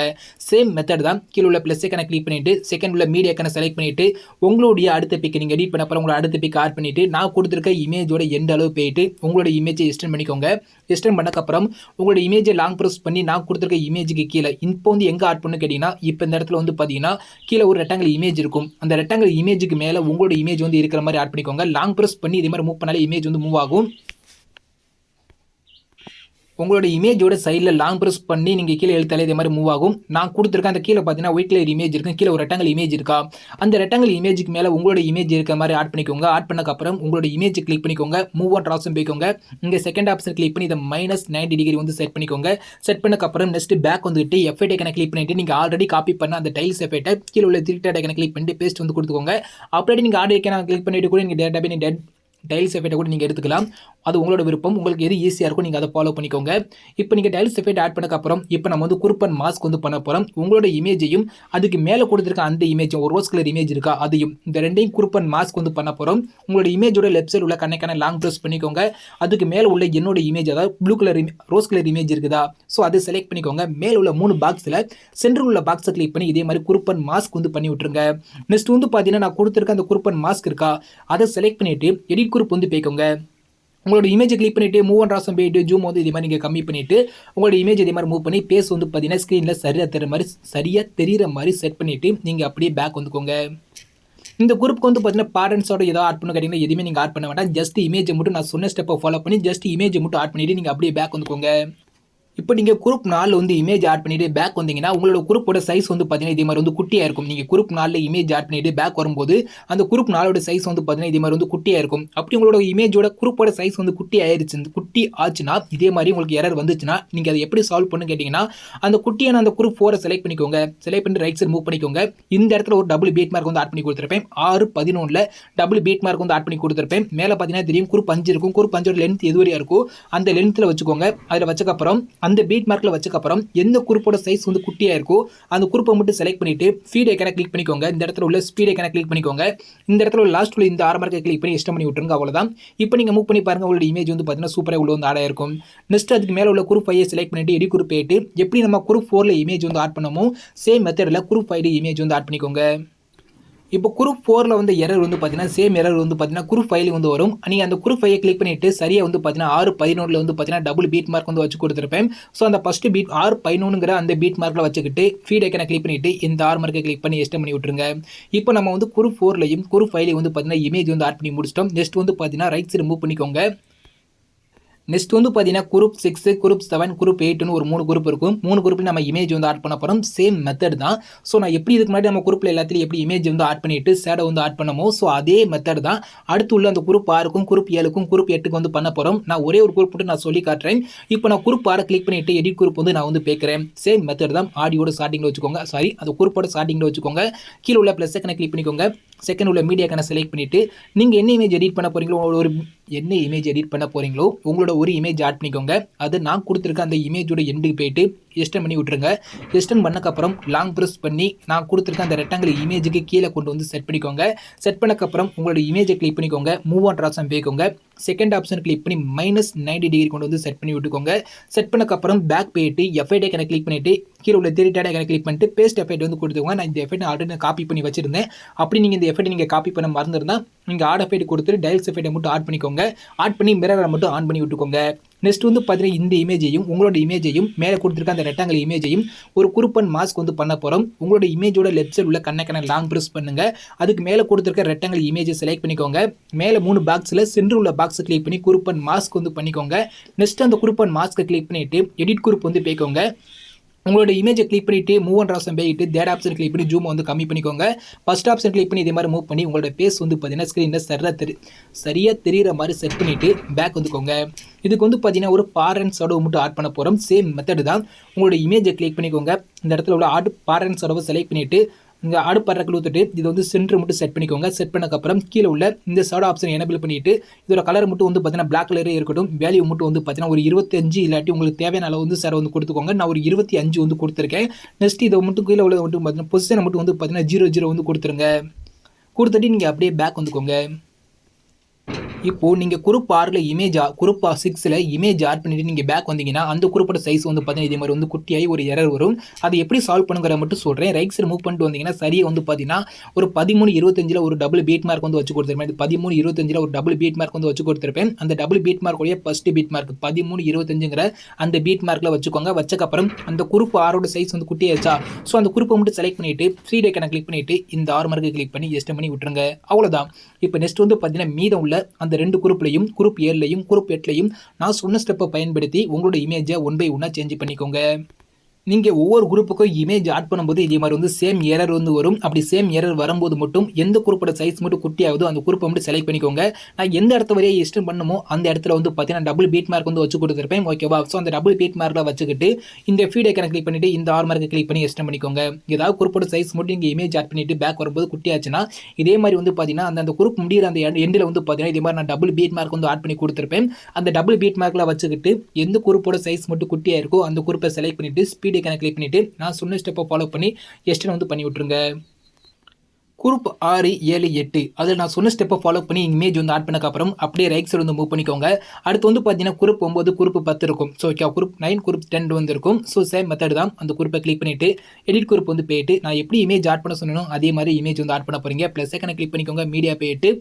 சேம் மெத்தட் தான். கீழே உள்ள ப்ளஸ் ஐக்கனை கிளிக் பண்ணிட்டு செகண்ட் உள்ள மீடியா ஐக்கனை செலக்ட் பண்ணிட்டு உங்களுடைய அடுத்த பிக் நீங்கள் எடிட் பண்ண அப்புறம் உங்களோட அடுத்த பிக் ஆட் பண்ணிட்டு நான் கொடுத்துருக்க இமேஜோட எந்த அளவு போயிட்டு உங்களோட இமேஜை எக்ஸ்டெண்ட் பண்ணிக்கோங்க. எக்ஸ்டெண்ட் பண்ணக்கப்புறம் உங்களோட இமேஜை லாங் ப்ரெஸ் பண்ணி நான் கொடுத்துருக்க இமேஜுக்கு கீழே இப்போ வந்து எங்கே ஆட் பண்ணு கேட்டிங்கன்னா, இப்போ இந்த இடத்துல வந்து பார்த்தீங்கன்னா கீழே ஒரு ரெக்டாங்கிள் இமேஜ் இருக்கும். அந்த ரெக்டாங்கிள் இமேஜுக்கு மேலே உங்களோட இமேஜ் வந்து இருக்கிற மாதிரி ஆட் பண்ணிக்கோங்க. லாங் ப்ரெஸ் பண்ணி இதே மாதிரி மூவ் பண்ணாலே இமேஜ் வந்து மூவ் ஆகும். உங்களோட இமேஜோட சைடில் லாங் ப்ரெஸ் பண்ணி நீங்கள் கீழே எழுத்தாலே இதே மாதிரி மூவ் ஆகும். நான் கொடுத்துருக்கேன் அந்த கீழே பார்த்தீங்கன்னா ஒயிட் கலர் இமேஜ் இருக்கும். கீழே ஒரு ரெக்டாங்கிள் இமேஜ் இருக்கா, அந்த ரெக்டாங்கிள் இமேஜுக்கு மேலே உங்களோட இமேஜ் இருக்கிற மாதிரி ஆட் பண்ணிக்கோங்க. ஆட் பண்ணக்கப்புறம் உங்களோட இமேஜ் கிளிக் பண்ணிக்கோங்க. மூவ் ஆன் ட்ராப்ஷன் போய்க்கோங்க. இங்கே செகண்ட் ஆப்ஷன் கிளிக் பண்ணி இதை -90 டிகிரி வந்து செட் பண்ணிக்கோங்க. செட் பண்ணக்கப்புறம் நெக்ஸ்ட் பேக் வந்துட்டு எஃபெக்ட் ஐக்கனை கிளிக் பண்ணிட்டு நீங்கள் ஆல்ரெடி காப்பி பண்ண அந்த டைல்ஸ் எஃபெக்ட்டை கீழே உள்ள த்ரீ ஐக்கனை கிளிக் பண்ணிட்டு பேஸ்ட் வந்து கொடுத்துக்கோங்க. அப்படியே நீங்கள் ஆர்டர் ஐக்கனை கிளிக் பண்ணிட்டு கூட நீங்கள் டேட்டா டைல்ஸ் எஃபெக்ட்டை கூட நீங்கள் எடுத்துக்கலாம். அது உங்களோட விருப்பம். உங்களுக்கு எது ஈஸியாக இருக்கும் நீங்கள் அதை ஃபாலோ பண்ணிக்கோங்க. இப்போ நீங்கள் டைல்ஸ் எஃபெக்ட் ஆட் பண்ணக்கப்புறம் இப்போ நம்ம வந்து குரூப்பன் மாஸ்க் வந்து பண்ண போகிறோம். உங்களோட இமேஜையும் அதுக்கு மேலே கொடுத்துருக்க அந்த இமேஜும் ஒரு ரோஸ் கலர் இமேஜ் இருக்கா அதையும் இந்த ரெண்டையும் குரூப்பன் மாஸ்க் வந்து பண்ண போகிறோம். உங்களோட இமேஜோட லெஃப்ட் சைடு உள்ள கண்ணை லாங் ப்ரெஸ் பண்ணிக்கோங்க. அதுக்கு மேலே உள்ள என்னோட இமேஜ், அதாவது blue colour rose colour image இருக்குதா, ஸோ அதை செலக்ட் பண்ணிக்கோங்க. மேலே உள்ள 3 பாக்ஸில் சென்டர் உள்ள பாக்ஸை கிளிக் பண்ணி இதே மாதிரி குரூப்பன் மாஸ்க் வந்து பண்ணி விட்டுருங்க. நெக்ஸ்ட் வந்து பார்த்தீங்கன்னா நான் கொடுத்துருக்க அந்த குரூப்பன் மாஸ்க் இருக்கா, அதை செலக்ட் பண்ணிவிட்டு எடிட் குரூப் வந்து போய்க்கோங்க. உங்களோட இமேஜை கிளிக் பண்ணிட்டு மூவ் ஆன் ட்ராப்ஷன் போயிட்டு ஜூம் வந்து இதே மாதிரி நீங்கள் கம்மி பண்ணிட்டு உங்களோட இமேஜ் இதே மாதிரி மூவ் பண்ணி பேஸ் வந்து பார்த்தீங்கன்னா ஸ்க்ரீனில் சரியாக தெரிகிற மாதிரி செட் பண்ணிவிட்டு நீங்கள் அப்படியே பேக் வந்துக்கோங்க. இந்த குரூப்புக்கு வந்து பார்த்தீங்கன்னா பேரண்ட்ஸோட ஏதோ ஆட் பண்ண கேட்டிங்கன்னா எதுவுமே நீங்கள் ஆட் பண்ண வேண்டாம். ஜஸ்ட் இமேஜை மட்டும் நான் சொன்ன ஸ்டெப்பை ஃபாலோ பண்ணி ஜஸ்ட் இமேஜை மட்டும் ஆட் பண்ணிவிட்டு நீங்கள் அப்படியே பேக் வந்துக்கோங்க. இப்போ நீங்கள் குரூப் 4 வந்து இமேஜ் ஆட் பண்ணிட்டு பேக் வந்தீங்கன்னா உங்களோட குரூப்போட சைஸ் வந்து பார்த்தீங்கன்னா இதே மாதிரி வந்து குட்டியாக இருக்கும். நீங்கள் குரூப் 4 இமேஜ் ஆட் பண்ணிட்டு பேக் வரும்போது அந்த குரூப் 4 சைஸ் வந்து பார்த்தீங்கன்னா இதே மாதிரி வந்து குட்டியாக இருக்கும். அப்படி உங்களோட இமேஜோட குரூப்போட சைஸ் வந்து குட்டி ஆச்சுன்னா இதே மாதிரி உங்களுக்கு எரர் வந்துச்சுன்னா நீங்கள் அதை எப்படி சால்வ் பண்ணு கேட்டிங்கன்னா, அந்த குட்டியான அந்த குரூப் 4 செலக்ட் பண்ணிக்கோங்க. செலக்ட் பண்ணி ரைட் சைடு மூவ் பண்ணிக்கோங்க. இந்த இடத்துல ஒரு டபுள் பீட் மார்க் வந்து ஆட் பண்ணி கொடுத்துருப்பேன். 6:11 டபுள் பீட் மார்க் வந்து ஆட் பண்ணி கொடுத்துருப்பேன். மேலே பார்த்தீங்கன்னா தெரியும் குரூப் 5 இருக்கும். குரூப் 5ஓட லென்த் எது வரையா இருக்கோ அந்த லென்த்தில் வச்சுக்கோங்க. அதில் வச்சக்கப்புறம் அந்த பீட் மார்க்கில் வச்சக்கப்புறம் எந்த குரூப்போட சைஸ் வந்து குட்டியாக இருக்கோ அந்த குரூப்பை மட்டும் செலக்ட் பண்ணிட்டு ஃபீட் ஐக்கனை கிளிக் பண்ணிக்கோங்க. இந்த இடத்துல உள்ள ஸ்பீட் ஐக்கனை கிளிக் பண்ணிக்கோங்க. இந்த இடத்துல லாஸ்ட் உள்ள இந்த 6 மார்க்கை கிளிக் பண்ணி எக்ஸ்டெண்ட் பண்ணி விட்டுருங்க. அவ்வளோதான். இப்போ நீங்கள் மூவ் பண்ணி பாருங்க, உங்களோட இமேஜ் வந்து பார்த்தீங்கன்னா சூப்பராக உள்ள வந்து ஆட் ஆயிருக்கும். நெக்ஸ்ட் அதுக்கு மேலே உள்ள குரூப் 5 செலக்ட் பண்ணிட்டு எடி குரூப் போயிட்டு எப்படி நம்ம குரூப் 4 இமேஜ் வந்து ஆட் பண்ணமோ சேம் மெத்தடில் குரூப் 5 இமேஜ் வந்து ஆட் பண்ணிக்கோங்க. இப்போ குரூப் 4 வந்து எரர் வந்து பார்த்தீங்கன்னா சேம் எரர் வந்து பார்த்தீங்கன்னா குரூப் 5 வந்து வரும். நீங்கள் அந்த குரூப் 5 கிளிக் பண்ணிட்டு சரியாக வந்து பார்த்தீங்கன்னா 6:11 வந்து பார்த்தீங்கன்னா டபுள் பீட் மார்க் வந்து வச்சு கொடுத்துருப்பேன். ஸோ அந்த ஃபஸ்ட்டு பீட் 6:11 அந்த பீட் மார்க்கில் வச்சுக்கிட்டு ஃபீட் ஐக்கனை கிளிக் பண்ணிட்டு இந்த 6 மார்க்கை கிளிக் பண்ணி எக்ஸ்டெண்ட் பண்ணி விட்டுருங்க. இப்போ நம்ம வந்து குரூப் 4லையும் குரூப் 5லையும் வந்து பார்த்தீங்கன்னா இமேஜ் வந்து ஆட் பண்ணி முடிச்சிட்டோம். நெக்ஸ்ட் வந்து பார்த்தீங்கன்னா ரைட் சைடு மூவ் பண்ணிக்கோங்க. நெக்ஸ்ட் வந்து பார்த்தீங்கன்னா குரூப் 6, குரூப் 7, குரூப் 8னு ஒரு 3 குரூப் இருக்கும். 3 குரூப்பில் நம்ம இமேஜ் வந்து ஆட் பண்ண போகிறோம். சேம் மெத்தட் தான். ஸோ நான் எப்படி இதுக்கு முன்னாடி நம்ம குரூப்பில் எல்லாத்துலையும் எப்படி இமேஜ் வந்து ஆட் பண்ணிட்டு ஷேடோ வந்து ஆட் பண்ணமோ ஸோ அதே மெத்தட் தான் அடுத்து உள்ள அந்த குரூப் 6க்கும் குரூப் 7க்கும் குரூப் 8க்கு வந்து பண்ண போகிறோம். நான் ஒரே ஒரு குரூப் மட்டும் நான் சொல்லி காட்டுறேன். இப்போ நான் குரூப் 6 கிளிக் பண்ணிட்டு எடிட் குரூப் வந்து நான் வந்து பேக்கிறேன். சேம் மெத்தட் தான். ஆடியோட ஸ்டார்டிங்கில் வச்சுக்கோங்க. சாரி, அந்த குரூப்போட ஸ்டார்டிங்கில் வச்சுக்கோங்க. கீழே உள்ள ப்ளஸ் ஐக்கனை கிளிக் பண்ணிக்கோங்க. செகண்ட் உள்ள மீடியா ஐக்கனை செலக்ட் பண்ணிட்டு நீங்கள் என்ன இமேஜ் எடிட் பண்ண போகிறீங்களோ உங்களோட ஒரு இமேஜ் ஆட் பண்ணிக்கோங்க. அது நான் கொடுத்துருக்க அந்த இமேஜோட எண்டுக்கு போயிட்டு எக்ஸ்டெண்ட் பண்ணி விட்டுருங்க. எக்ஸ்டெண்ட் பண்ணக்கப்புறம் லாங் ப்ரெஸ் பண்ணி நான் கொடுத்துருக்க அந்த ரெக்டாங்கிள் இமேஜுக்கு கீழே கொண்டு வந்து செட் பண்ணிக்கோங்க. செட் பண்ணக்கப்புறம் உங்களோட இமேஜை கிளிக் பண்ணிக்கோங்க. மூவ் ஆன் ட்ராப்ஷன் போய்க்கோங்க. செகண்ட் ஆப்ஷன் கிளிக் பண்ணி -90 டிகிரி கொண்டு வந்து செட் பண்ணி விட்டுக்கோங்க. செட் பண்ணக்கப்புறம் பேக் போயிட்டு எஃபெக்ட் ஐக்கனை கிளிக் பண்ணிட்டு கீழே உள்ள த்ரீ ஐக்கனை கிளிக் பண்ணிட்டு பேஸ்ட் எஃபெக்ட் வந்து கொடுத்துக்கோங்க. நான் இந்த எஃபெக்ட் ஆல்ரெடி காப்பி பண்ணி வச்சிருந்தேன். அப்படி நீங்கள் இந்த எஃபெக்ட் நீங்கள் காப்பி பண்ண மறந்துருந்தா நீங்கள் ஆட் எஃபெக்ட் கொடுத்துட்டு டைல்ஸ் எஃபெக்ட்டை மட்டும் ஆட் பண்ணிக்கோங்க. ஆட் பண்ணி மிரரை மட்டும் ஆன் பண்ணி விட்டுக்கோங்க. நெக்ஸ்ட் வந்து பார்த்தீங்கன்னா இந்த இமேஜையும் உங்களோட இமேஜையும் மேலே கொடுத்துருக்க அந்த ரெக்டாங்கிள் இமேஜையும் ஒரு குரூப்பன் மாஸ்க் வந்து பண்ண போகிறோம். உங்களோட இமேஜோட லெஃப்ட் சைடு உள்ள கண்ணை லாங் ப்ரெஸ் பண்ணுங்க. அதுக்கு மேலே கொடுத்துருக்க ரெக்டாங்கிள் இமேஜை செலக்ட் பண்ணிக்கோங்க. மேலே 3 பாக்ஸில் சென்டர் உள்ள பாக்ஸை கிளிக் பண்ணி குரூப்பன் மாஸ்க் வந்து பண்ணிக்கோங்க. நெக்ஸ்ட் அந்த குரூப்பன் மாஸ்க்கை கிளிக் பண்ணிட்டு எடிட் குரூப் வந்து போய்க்கோங்க. உங்களோட இமேஜை கிளிக் பண்ணிட்டு மூவ் ஆன் ட்ராப்ஷன் போயிட்டு தேர்ட் ஆப்ஷன் கிளிக் பண்ணி ஜூம் வந்து கம்மி பண்ணிக்கோங்க. ஃபர்ஸ்ட் ஆப்ஷன் கிளிக் பண்ணி இதே மாதிரி மூவ் பண்ணி உங்களோட பேஸ் வந்து பார்த்தீங்கன்னா ஸ்க்ரீனில் சரியாக தெரிகிற மாதிரி செட் பண்ணிவிட்டு பேக் வந்துக்கோங்க. இதுக்கு வந்து பார்த்தீங்கன்னா ஒரு பாரண்ட் ஷேடோ மட்டும் ஆட் பண்ண போகிறோம். சேம் மெத்தட் தான். உங்களோட இமேஜை கிளிக் பண்ணிக்கோங்க. இந்த இடத்துல உள்ள பாரண்ட் ஷேடோவை செலக்ட் பண்ணிவிட்டு இங்கே ஆடு பறக்க ஊற்றிட்டு இது வந்து சென்டர் மட்டும் செட் பண்ணிக்கோங்க. செட் பண்ணக்கப்புறம் கீழே உள்ள இந்த ஷேடோ ஆப்ஷன் எனேபிள் பண்ணிவிட்டு இதோட கலர் மட்டும் வந்து பார்த்தீங்கன்னா பிளாக் கலரே இருக்கட்டும். வேல்யூ மட்டும் வந்து பார்த்தீங்கன்னா ஒரு 25 இல்லாட்டி உங்களுக்கு தேவையான அளவு வந்து ஷேடோ வந்து கொடுத்துக்கோங்க. நான் ஒரு 25 வந்து கொடுத்துருக்கேன். நெக்ஸ்ட் இதை மட்டும் கீழே உள்ள மட்டும் பார்த்தீங்கன்னா பொசிஷனை மட்டும் வந்து பார்த்தீங்கன்னா 00 வந்து கொடுத்துருங்க. கொடுத்துட்டு நீங்கள் அப்படியே பேக் வந்துக்கோங்க. இப்போது நீங்கள் குரூப் 6ல் குரூப் 6ல் இமேஜ் ஆட் பண்ணிவிட்டு நீங்கள் பேக் வந்தீங்கன்னா அந்த குரூப்போட சைஸ் வந்து பார்த்தீங்கன்னா இதே மாதிரி வந்து குட்டியாகி ஒரு எரர் வரும். அதை எப்படி சால்வ் பண்ணுங்கிற மட்டும் சொல்கிறேன். ரைட் சைடு மூவ் பண்ணிட்டு வந்தீங்கன்னா சரியாக வந்து பார்த்தீங்கன்னா ஒரு 13:25 ஒரு டபுள் பீட் மார்க் வந்து வச்சு கொடுத்துருப்பேன். 13:25 ஒரு டபுள் பீட் மார்க் வந்து வச்சு கொடுத்துருப்பேன். அந்த டபுள் பீட் மார்க்குடைய ஃபர்ஸ்ட் பீட் மார்க் 13:25ங்கிற அந்த பீட் மார்க்கில் வச்சுக்கோங்க. வச்சக்கப்புறம் அந்த குரூப் 6ஓட சைஸ் வந்து குட்டியாச்சா, ஸோ அந்த குரூப்பை மட்டும் செலக்ட் பண்ணிவிட்டு 3 ஐக்கான கிளிக் பண்ணிவிட்டு இந்த 6 மார்க்கை கிளிக் பண்ணி எஸ்ட் பண்ணி விட்டுருங்க. அவ்வளோதான். இப்போ நெக்ஸ்ட் வந்து பார்த்தீங்கன்னா மீதம் உள்ள அந்த 2 குரூப்லையும் குரூப் 7லையும் குரூப் 8லையும் நான் சொன்ன ஸ்டெப்பை பயன்படுத்தி உங்களோட இமேஜை 1 by 1 சேஞ்ச் பண்ணிக்கோங்க. நீங்கள் ஒவ்வொரு குரூப்புக்கும் இமேஜ் ஆட் பண்ணும்போது இதே மாதிரி வந்து சேம் எரர் வந்து வரும். அப்படி சேம் எரர் வரும்போது மட்டும் எந்த குரூப்போட சைஸ் மட்டும் குட்டி ஆகுதோ அந்த குரூப்பை மட்டும் செலக்ட் பண்ணிக்கோங்க. நான் எந்த இடத்த வரையே எக்ஸ்டெண்ட் பண்ணுமோ அந்த இடத்துல வந்து பார்த்தீங்கன்னா டபுள் பீட் மார்க் வந்து வச்சு கொடுத்துருப்பேன். ஓகேவா? ஸோ அந்த டபுள் பீட் மார்க்கில் வச்சுக்கிட்டு இந்த ஃபீட் ஐக்கனை கிளிக் பண்ணிவிட்டு இந்த 6 மார்க்கை கிளிக் பண்ணி எக்ஸ்டெண்ட் பண்ணிக்கோங்க. ஏதாவது குரூப்போட சைஸ் மட்டும் நீங்கள் இமேஜ் ஆட் பண்ணிவிட்டு பேக் வரும்போது குட்டி ஆச்சுன்னா இதே மாதிரி வந்து பார்த்தீங்கன்னா அந்த குரூப் முடிகிற அந்த எண்டில் வந்து பார்த்தீங்கன்னா இதே மாதிரி நான் டபுள் பீட் மார்க் வந்து ஆட் பண்ணி கொடுத்துருப்பேன். அந்த டபுள் பீட் மார்க்கில் வச்சுக்கிட்டு எந்த குரூப்போட சைஸ் மட்டும் குட்டியாக இருக்கோ அந்த குரூப்பை செலக்ட் பண்ணிவிட்டு ஸ்பீட் ஐக்கனை கிளிக் பண்ணிவிட்டு நான் சொன்ன ஸ்டெப்பை ஃபாலோ பண்ணி எஸ்டன் வந்து பண்ணி விட்டுருங்க. குரூப் 6, 7, 8 அதில் நான் சொன்ன ஸ்டெப்பை ஃபாலோ பண்ணி இமேஜ் வந்து ஆட் பண்ணக்கப்புறம் அப்படியே ரைட் சைடு வந்து மூவ் பண்ணிக்கோங்க. அடுத்து வந்து பார்த்தீங்கன்னா குரூப் 9, குரூப் 10 இருக்கும். ஸோ ஓகே, குரூப் 9, குரூப் 10 வந்து இருக்கும். ஸோ சேம் மெத்தட் தான். அந்த குரூப்பை கிளிக் பண்ணிவிட்டு எடிட் குரூப் வந்து போயிட்டு நான் எப்படி இமேஜ் ஆட் பண்ண சொன்னோம் அதே மாதிரி இமேஜ் வந்து ஆட் பண்ண போகிறீங்க. ப்ளஸ் ஐக்கனை கிளிக் பண்ணிக்கோங்க. மீடியா போயிட்டு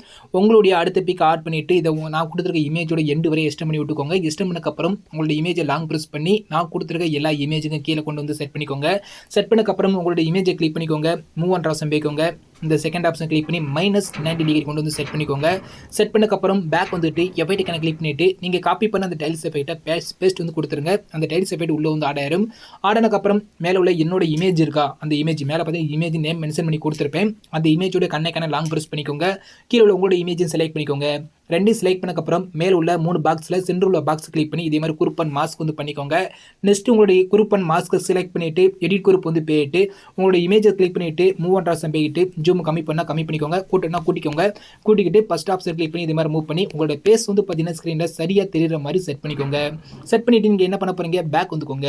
உங்களுடைய அடுத்த பிக் ஆட் பண்ணிவிட்டு இதை நான் கொடுத்துருக்க இமேஜோட எண்டு வரை எஸ்ட் பண்ணி விட்டுக்கோங்க. எஸ்ட் பண்ணக்கப்புறம் உங்களுடைய இமேஜை லாங் ப்ரெஸ் பண்ணி நான் கொடுத்துருக்க எல்லா இமேஜுக்கும் கீழே கொண்டு வந்து செட் பண்ணிக்கோங்க. செட் பண்ணக்கப்புறம் உங்களுடைய இமேஜை கிளிக் பண்ணிக்கோங்க. மூவ் அண்ட் ட்ராஸ் போய்க்கோங்க. இந்த செகண்ட் ஆப்ஷன் கிளிக் பண்ணி -90 டிகிரி கொண்டு வந்து செட் பண்ணிக்கோங்க. செட் பண்ணக்கப்புறம் பேக் வந்துட்டு எஃபெக்ட் ஐக்கனை கிளிக் பண்ணிவிட்டு நீங்கள் காப்பி பண்ண அந்த டைல்ஸ் எஃபெக்ட்டை பேஸ்ட் வந்து கொடுத்துருங்க. அந்த டைல்ஸ் எஃபெக்ட் உள்ளே வந்து ஆட் ஆயிரும். ஆடானக்கப்புறம் மேலே உள்ள என்னோட இமேஜ் இருக்கா, அந்த இமேஜ் மேலே பார்த்தீங்கன்னா இமேஜ் நேம் மென்ஷன் பண்ணி கொடுத்துருப்பேன். அந்த இமேஜோட கண்ணை லாங் ப்ரெஸ் பண்ணிக்கோங்க. கீழே உள்ள உங்களோட இமேஜை செலக்ட் பண்ணிக்கோங்க. 2 செலக்ட் பண்ணக்கப்புறம் மேலே உள்ள 3 பாக்ஸில் சென்டர் உள்ள பாக்ஸ் கிளிக் பண்ணி இதே மாதிரி குரூப் அண்ட் மாஸ்க் வந்து பண்ணிக்கோங்க. நெக்ஸ்ட் உங்களுடைய குரூப் அண்ட் மாஸ்க்கு செலக்ட் பண்ணிவிட்டு எடிட் குரூப் வந்து போயிட்டு உங்களோட இமேஜை கிளிக் பண்ணிவிட்டு மூவ் அண்ட் ட்ராஸ் போயிட்டு ஜூம் கம்மி பண்ணிக்கோங்க. கூட்டினா கூட்டிக்கோங்க. கூட்டிக்கிட்டு ஃபர்ஸ்ட் ஆப்ஷன் கிளிக் பண்ணி இதே மாதிரி மூவ் பண்ணி உங்களோட பேஸ் வந்து பார்த்தீங்கன்னா ஸ்க்ரீனில் சரியாக தெரிகிற மாதிரி செட் பண்ணிக்கோங்க. செட் பண்ணிவிட்டு நீங்கள் என்ன பண்ண போகிறீங்க, பேக் வந்துக்கோங்க.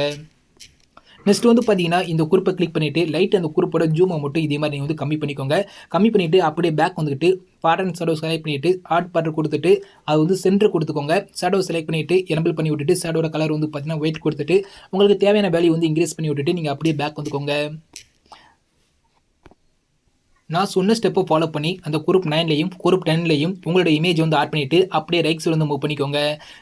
நெக்ஸ்ட் வந்து பார்த்தீங்கன்னா இந்த குரூப்பை கிளிக் பண்ணிவிட்டு லைட் அந்த குரூப்போட ஜூமை மட்டும் இதே மாதிரி நீங்கள் வந்து கம்மி பண்ணிக்கோங்க. கம்மி பண்ணிவிட்டு அப்படியே பேக் வந்துட்டு பேட்டர்ன் ஷேடோ செலக்ட் பண்ணிவிட்டு ஆட் பேட்டர் கொடுத்துட்டு அது வந்து சென்டர் கொடுத்துக்கோங்க. ஷேடோ செலக்ட் பண்ணிவிட்டு எனபிள் பண்ணி விட்டுட்டு ஷேடோட கலர் வந்து பார்த்தீங்கன்னா ஒயிட் கொடுத்துட்டு உங்களுக்கு தேவையான வேல்யூ வந்து இன்க்ரீஸ் பண்ணி விட்டுட்டு நீங்கள் அப்படியே பேக் வந்துக்கோங்க. நான் சொன்ன ஸ்டெப்பை ஃபாலோ பண்ணி அந்த குரூப் 9லையும் குரூப் 10லையும் உங்களோட இமேஜ் வந்து ஆட் பண்ணிவிட்டு அப்படியே ரைட் சைடு வந்து மூவ் பண்ணிக்கோங்க.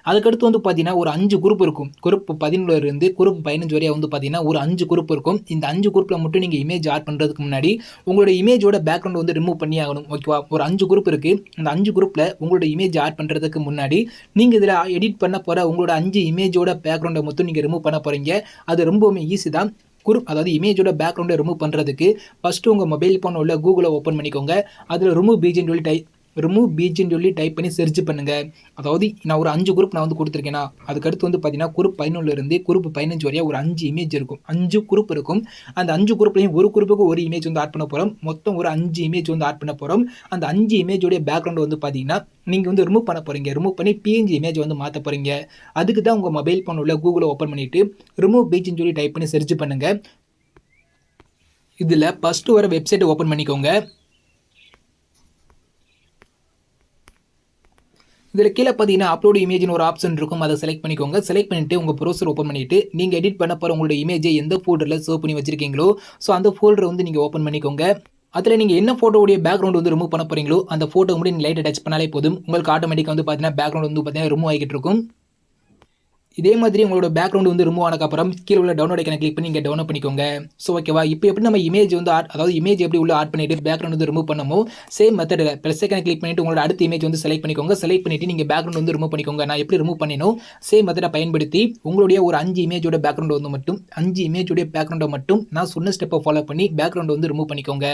அதுக்கடுத்து வந்து பார்த்தீங்கன்னா ஒரு 5 குரூப் இருக்கும். குரூப் 11 குரூப் 15 வரையா வந்து பார்த்தீங்கன்னா ஒரு 5 குரூப் இருக்கும். இந்த 5 குரூப்பில் மட்டும் நீங்கள் இமேஜ் ஆட் பண்ணுறதுக்கு முன்னாடி உங்களோட இமேஜோட பேக்ரவுண்ட் வந்து ரிமூவ் பண்ணி ஆகணும். ஓகேவா? ஒரு 5 குரூப் இருக்குது. அந்த 5 குரூப்பில் உங்களோட இமேஜ் ஆட் பண்ணுறதுக்கு முன்னாடி நீங்கள் இதில் எடிட் பண்ண போகிற உங்களோட 5 இமேஜோட பேக்ரவுண்டை மட்டும் நீங்கள் ரிமூவ் பண்ண போகிறீங்க. அது ரொம்பவுமே ஈஸி தான். குரூப் அதாவது இமேஜோட பேக்ரவுண்டை ரிமூவ் பண்ணுறதுக்கு ஃபஸ்ட்டு உங்கள் மொபைல் ஃபோன் உள்ள கூகுளை ஓப்பன் பண்ணிக்கோங்க. அதில் ரிமூவ் பீஜின்னு சொல்லி டைப் பண்ணி சர்ச் பண்ணுங்கள். அதாவது நான் ஒரு 5 குரூப் நான் வந்து கொடுத்துருக்கேன்னா அதுக்கடுத்து வந்து பார்த்தீங்கன்னா குரூப் 11 குரூப் 15 வரையா ஒரு 5 இமேஜ் இருக்கும். 5 குரூப் இருக்கும். அந்த 5 குரூப்லையும் ஒரு குரூப்புக்கு ஒரு இமேஜ் வந்து ஆட் பண்ண போகிறோம். மொத்தம் ஒரு 5 இமேஜ் வந்து ஆட் பண்ண போகிறோம். அந்த 5 இமேஜோடைய பேக்ரவுண்ட் வந்து பார்த்தீங்கன்னா நீங்கள் வந்து ரிமூவ் பண்ண போகிறீங்க. ரிமூவ் பண்ணி பிஎன்ஜி இமேஜ் வந்து மாற்ற போகிறீங்க. அதுக்கு தான் உங்கள் மொபைல் ஃபோன் உள்ள கூகுளை ஓப்பன் பண்ணிவிட்டு ரிமூவ் பீஜின்னு சொல்லி டைப் பண்ணி சர்ச் பண்ணுங்கள். இதில் ஃபஸ்ட்டு வர வெப்சைட்டை ஓப்பன் பண்ணிக்கோங்க. இதில் கீழே பார்த்தீங்கன்னா அப்லோட் இமேஜ்னு ஒரு ஆப்ஷன் இருக்கும். அதை செலக்ட் பண்ணிக்கோங்க. செலக்ட் பண்ணிவிட்டு உங்கள் ப்ரௌசர் ஓப்பன் பண்ணிவிட்டு நீங்கள் எடிட் பண்ண போகிற உங்களோட இமேஜை எந்த ஃபோல்டரில் சேவ் பண்ணி வச்சிருக்கீங்களோ ஸோ அந்த ஃபோல்டரை வந்து நீங்கள் ஓப்பன் பண்ணிக்கோங்க. அதில் நீங்கள் என்ன ஃபோட்டோடைய பேக்ரவுண்ட் வந்து ரிமூவ் பண்ண போகிறீங்களோ அந்த ஃபோட்டோ மட்டும் நீங்கள் லைட்டை டச் பண்ணாலே போதும். உங்களுக்கு ஆட்டோமேட்டிக்காக வந்து பார்த்தீங்கன்னா பேக்ரவுண்ட் வந்து பார்த்தீங்கன்னா ரிமூவ் ஆகிட்டு இருக்கும். இதே மாதிரி உங்களோட பேக்ரவுண்ட் வந்து ரிமூவ் ஆனதுக்கப்புறம் கீழே உள்ள டவுன்லோட் ஐக்கனை கிளிக் பண்ணி நீங்கள் டவுன்லோட் பண்ணிக்கோங்க. ஸோ ஓகேவா? இப்போ எப்படி நம்ம இமேஜ் வந்து அதாவது இமேஜ் எப்படி உள்ள ஆட் பண்ணிட்டு பேக்ரவுண்ட் வந்து ரிமூவ் பண்ணமோ சேம் மெத்தடில் ப்ளஸ் ஐக்கனை கிளிக் பண்ணிட்டு உங்களோட அடுத்த இமேஜ் வந்து செலக்ட் பண்ணிக்கோங்க. செலக்ட் பண்ணிட்டு நீங்கள் பேக்ரவுண்ட் வந்து ரிமூவ் பண்ணிக்கோங்க. நான் எப்படி ரிமூவ் பண்ணினோ சேம் மெத்தடை பயன்படுத்தி உங்களுடைய ஒரு 5 இமேஜோட பேக்ரவுண்ட் வந்து மட்டும் 5 இமேஜோடைய பேக்ரவுண்டை மட்டும் நான் சொன்ன ஸ்டெப்பை ஃபாலோ பண்ணி பேக்ரவுண்ட் வந்து ரிமூவ் பண்ணிக்கோங்க.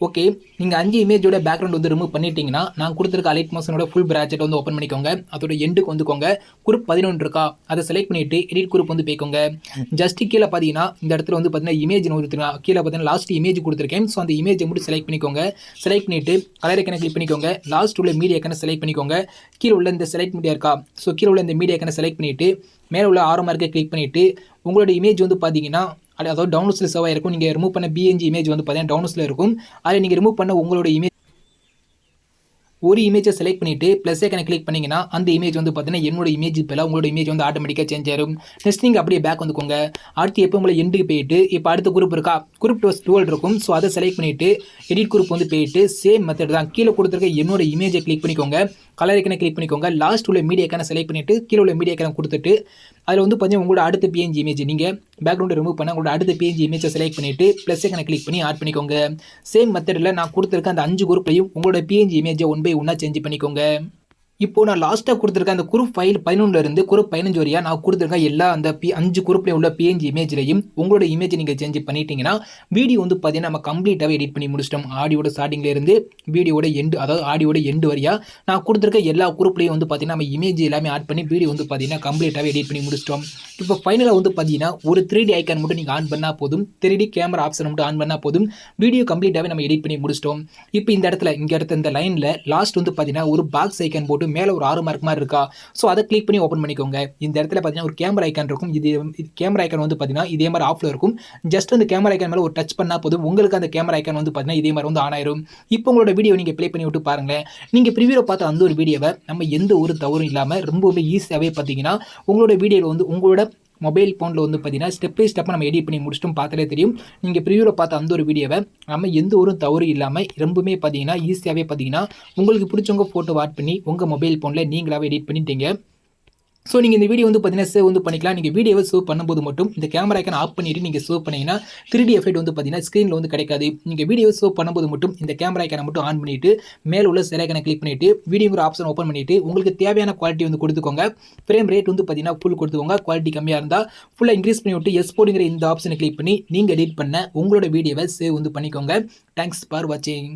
ஓகே, நீங்கள் 5 இமேஜோட பேக்ரவுண்ட் வந்து ரிமூவ் பண்ணிட்டீங்கன்னா நான் கொடுத்துருக்க அலைட் மோஷனோட ஃபுல் ப்ராஜெக்ட் வந்து ஓப்பன் பண்ணிக்கோங்க. அதோட எண்டுக்கு வந்துக்கோங்க. குரூப் 11 இருக்கா அதை செலக்ட் பண்ணிவிட்டு எடிட் குரூப் வந்து போய்க்கோங்க. ஜஸ்ட் கீழே பார்த்தீங்கன்னா இந்த இடத்துல வந்து பார்த்தீங்கன்னா இமேஜ் கொடுத்துருக்கேன். கீழே பார்த்தீங்கன்னா லாஸ்ட் இமேஜ் கொடுத்துருக்கேன். ஸோ அந்த இமேஜை மட்டும் செலக்ட் பண்ணிக்கோங்க. செலக்ட் பண்ணிவிட்டு கலர் ஐக்கனை கிளிக் பண்ணிக்கோங்க. லாஸ்ட் உள்ள மீடியா ஐக்கனை செலக்ட் பண்ணிக்கோங்க. கீழே உள்ள இந்த செலக்ட் மீடியா இருக்கா ஸோ கீழே உள்ள இந்த மீடியா ஐக்கனை செலக்ட் பண்ணிவிட்டு மேலே உள்ள ஆரோ மார்க்கை கிளிக் பண்ணிவிட்டு உங்களோட இமேஜ் வந்து பார்த்தீங்கன்னா அதாவது டவுன்லோட்ஸில் சேவ் ஆகிருக்கும். நீங்கள் ரிமூவ் பண்ண பிஎன்ஜி இமேஜ் வந்து பார்த்தீங்கன்னா டவுன்லோட்ஸில் இருக்கும். அதில் நீங்கள் ரிமூவ் பண்ண உங்களோட இமேஜ் ஒரு இமேஜை செலக்ட் பண்ணிட்டு ப்ளஸ் ஐக்கனை கிளிக் பண்ணீங்கன்னா அந்த இமேஜ் வந்து பார்த்தீங்கன்னா என்னோட இமேஜ் இப்போ உங்களோட இமேஜ் வந்து ஆட்டோமேட்டிக்காக சேஞ்ச் ஆயிரும். நெக்ஸ்ட் நீங்கள் அப்படியே பேக் வந்துக்கோங்க. அடுத்து எப்போ உங்களை எண்டுக்கு போயிட்டு இப்போ அடுத்த குரூப் இருக்கா, குரூப் 12 இருக்கும். ஸோ அதை செலக்ட் பண்ணிட்டு எடிட் குரூப் வந்து போயிட்டு சேம் மெத்தட் தான் கீழே கொடுத்துருக்க என்னோட இமேஜை கிளிக் பண்ணிக்கோங்க. கலர் ஐக்கனை கிளிக் பண்ணிக்கோங்க. லாஸ்ட் உள்ள மீடியா ஐக்கனை செலக்ட் பண்ணிட்டு கீழே உள்ள மீடியா ஐக்கனை கொடுத்துட்டு அதில் வந்து பார்த்தீங்கன்னா உங்களோட அடுத்த பிஎன்ஜி இமேஜ் நீங்கள் பேக்ரவுண்டை ரிமூவ் பண்ண உங்களோட அடுத்த பிஎன்ஜி இமேஜை செலக்ட் பண்ணிட்டு ப்ளஸ் ஐக்கனை கிளிக் பண்ணி ஆட் பண்ணிக்கோங்க. சேம் மெத்தடில் நான் கொடுத்துருக்க அந்த 5 குரூப்லையும் உங்களோட பிஎன்ஜி இமேஜை 1 by 1 சேஞ்ச் பண்ணிக்கோங்க. இப்போ நான் லாஸ்ட்டாக கொடுத்துருக்க அந்த குரூப் ஃபைல் 11 இருந்து குரூப் 15 வரையா நான் கொடுத்துருக்க எல்லா அந்த 5 குரூப்லேயும் உள்ள பிஎன்ஜி இமேஜ்லையும் உங்களோட இமேஜ் நீங்கள் சேஞ்ச் பண்ணிட்டீங்கன்னா வீடியோ வந்து பார்த்தீங்கன்னா நம்ம கம்ப்ளீட்டாகவே எடிட் பண்ணி முடிச்சிட்டோம். ஆடியோட ஸ்டார்டிங்ல இருந்து வீடியோட எண்டு, அதாவது ஆடியோட எண்டு வரையா நான் கொடுத்துருக்க எல்லா குரூப்லையும் வந்து பார்த்தீங்கன்னா நம்ம இமேஜ் எல்லாமே ஆட் பண்ணி வீடியோ வந்து பார்த்தீங்கன்னா கம்ப்ளீட்டாகவே எடிட் பண்ணி முடிச்சிட்டோம். இப்போ ஃபைனலாக வந்து பார்த்தீங்கன்னா ஒரு 3D ஐக்கான் மட்டும் நீங்கள் ஆன் பண்ணால் போதும், 3D கேமரா ஆப்ஷன் மட்டும் ஆன் பண்ணால் போதும், வீடியோ கம்ப்ளீட்டாகவே நம்ம எடிட் பண்ணி முடிச்சிட்டோம். இப்போ இந்த இடத்துல இந்த லைனில் லாஸ்ட் வந்து பார்த்தீங்கன்னா ஒரு பாக்ஸ் ஐக்கான் போட்டு மேலே ஒரு ஆரோ மார்க் மாதிரி இருக்கா, ஸோ அதை கிளிக் பண்ணி ஓப்பன் பண்ணிக்கோங்க. இந்த இடத்துல பார்த்தீங்கன்னா ஒரு கேமரா ஐக்கான் இருக்கும். இது கேமரா ஐக்கான் வந்து பார்த்தீங்கன்னா இதே மாதிரி ஆஃப்ல இருக்கும். ஜஸ்ட் அந்த கேமரா ஐக்கான் மேலே ஒரு டச் பண்ணால் போதும், உங்களுக்கு அந்த கேமரா ஐக்கான் வந்து பார்த்தீங்கன்னா இதே மாதிரி வந்து ஆன் ஆயிரும். இப்போ உங்களோட வீடியோ நீங்கள் ப்ளே பண்ணி விட்டு பாருங்களேன். நீங்கள் ப்ரிவியூவில் பார்த்த அந்த ஒரு வீடியோவை நம்ம எந்த ஒரு தவறும் இல்லாமல் ரொம்பவே ஈஸியாகவே பார்த்தீங்கன்னா உங்களோட வீடியோவில் வந்து உங்களோட மொபைல் ஃபோனில் வந்து பார்த்தீங்கன்னா ஸ்டெப் பை ஸ்டெப்பாக நம்ம எடிட் பண்ணி முடிச்சிட்டோம். பார்த்தாலே தெரியும். நீங்கள் ப்ரிவியூவில் பார்த்த அந்த ஒரு வீடியோவை நம்ம எந்த ஒரு தவறு இல்லாமல் ரொம்பவுமே பார்த்தீங்கன்னா ஈஸியாகவே பார்த்தீங்கன்னா உங்களுக்கு பிடிச்சவங்க ஃபோட்டோ ஆட் பண்ணி உங்கள் மொபைல் ஃபோனில் நீங்களாகவே எடிட் பண்ணிட்டீங்க. ஸோ நீங்கள் இந்த வீடியோ வந்து பார்த்தீங்கன்னா சேவ் வந்து பண்ணிக்கலாம். நீங்கள் வீடியோவை சேவ் பண்ணும்போது மட்டும் இந்த கேமரா ஐக்கான் ஆஃப் பண்ணிவிட்டு நீங்கள் சேவ் பண்ணிங்கன்னா 3D எஃபெக்ட் வந்து பார்த்தீங்கன்னா ஸ்க்ரீனில் வந்து கிடைக்காது. நீங்கள் வீடியோ சேவ் பண்ணும்போது மட்டும் இந்த கேமரா ஐக்கானை மட்டும் ஆன் பண்ணிவிட்டு மேலே உள்ள செல் ஐக்கானை கிளிக் பண்ணிவிட்டு வீடியோங்கிற ஆப்ஷன் ஓப்பன் பண்ணிவிட்டு உங்களுக்கு தேவையான குவாலிட்டி வந்து கொடுத்துக்கோங்க. ஃப்ரேம் ரேட் வந்து பார்த்தீங்கன்னா ஃபுல் கொடுத்துக்கோங்க. குவாலிட்டி கம்மியாக இருந்தால் ஃபுல்லாக இன்க்ரீஸ் பண்ணி விட்டு எக்ஸ்போர்ட்டுங்கிற இந்த ஆப்ஷனை கிளிக் பண்ணி நீங்கள் எடிட் பண்ண உங்களோட வீடியோவை சேவ் வந்து பண்ணிக்கோங்க. தேங்க்ஸ் ஃபார் வாட்சிங்.